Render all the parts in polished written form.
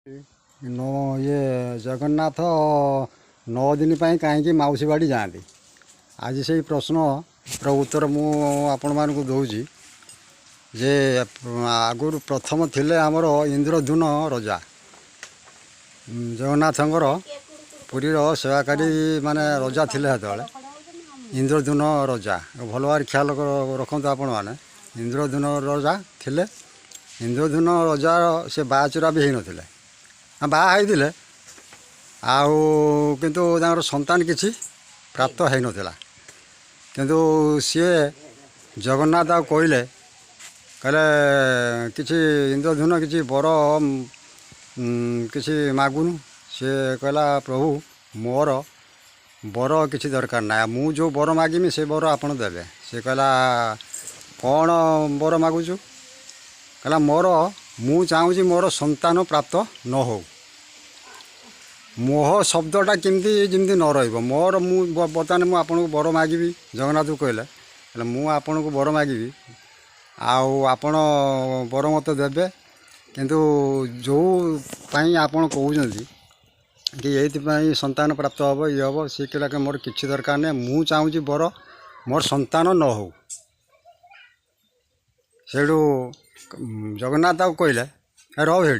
No ये जगन्नाथ 9 दिन कहीं मौसी बाड़ी जाती आज से प्रश्न उत्तर मु आपण मानक दूची जे आगुर प्रथम थिले आमर इंद्रधुन रजा जगन्नाथंकर पुरीर सेवाकारी माने रजा थिले हेतले इंद्रधुन रजा भल भाव ख्याल रखते आपण मैंने इंद्रधुन रजा थिले इंद्रधुन रजा से बाचुरा भी हो ना बाहर आउ किंतु संतान किसी प्राप्त हो नाला किंतु सी जगन्नाथ कहले कहले किसी इंद्रधुन किसी बर किसी मागुनु सी कहला प्रभु मोर बर किसी दरकार ना मु जो बर मागिमी से बर आपड़ देवे सी कहला कौन बर मागुचु कहला मोर मु चाहूँगी मोर संतान प्राप्त न हो मोह शब्दटा केमती जमी न रोर मु बर्तमान मुझे आपको बर मागिबी जगन्नाथ कहले मुझे को बर मागिबी आपण बर मत देवे किंतु जो आपण कहते कि ये संतान प्राप्त हम ये हम सी कहला मोर किसी दरकार नहीं मुझे चाहूँगी बर मोर संतान न हो से जगन्नाथ कहले रह हे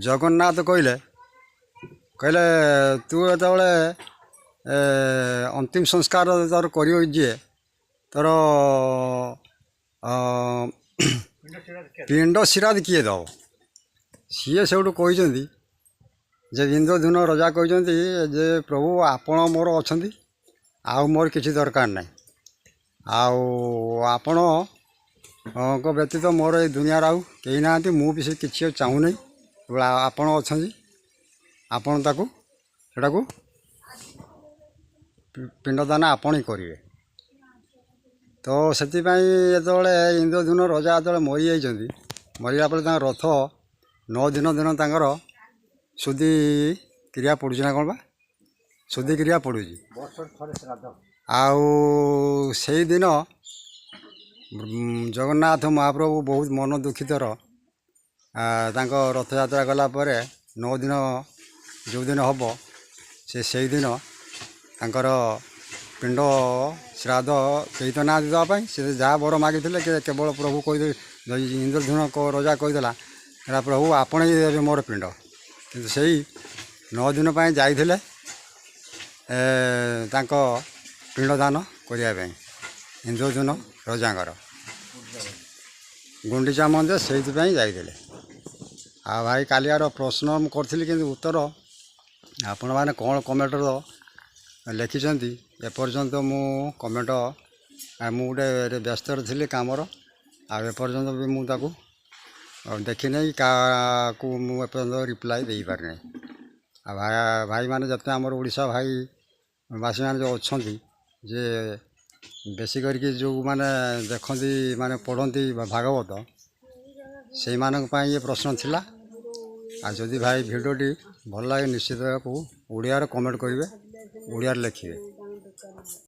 जगन्नाथ कहले कहले तू जो अंतिम संस्कार तोर करे तोर पिंड श्राद्ध किए दब सी से कहते जे इंद्रधुन रजा कहते जे प्रभु आपण मोर अच्छा आउ मोर किसी दरकार ना आपण को व्यतीत मोर ये दुनिया आउ कहीं ना मुझे किसी चाहूनी आपण अच्छा आपण सेटा को पिंडदान आपण ही करेंगे तो से इंद्रधुन रजा जो मरी जाती मरला पर रथ 9 दिन तंकर शुद्धि क्रिया पड़ू ना कौन बा शुद्धि क्रिया पड़ू आउ से दिन जगन्नाथ महाप्रभु बहुत मन दुखितर रथ यात्रा गलापर 9 दिन जो दिन हम से दिन तांकर पिंड श्राद्ध कही तो ना देवाई से जहाँ बर मागी केवल प्रभु कही इंद्रधुन रजा कहीदेला प्रभु आपण ही देवे मोर पिंड किंतु से 9 दिन जाइए पिंडदान करने इंद्रधुन रजांर गुंडीचा मंदिर से जाइए आ भाई कालियार प्रश्न करी कि उत्तर आपण मैंने कौन कमेंटर लिखिं एपर्यंत मु कमेंट मु गोटे व्यस्त थी कमर आपर्यंत भी मुझे देखी नहीं क्या मुझे रिप्लाई दे पारे भाई मैंने जिते आम ओडिशा भाई बासी मैंने जो अच्छा जे बेसी करके जो मैंने देखती माने पढ़ती भागवत से ये प्रश्न थिला आ जदि भाई भिडियोटी भल लगे निश्चित को ओडिया कमेंट करेंगे ओडिया लिखे।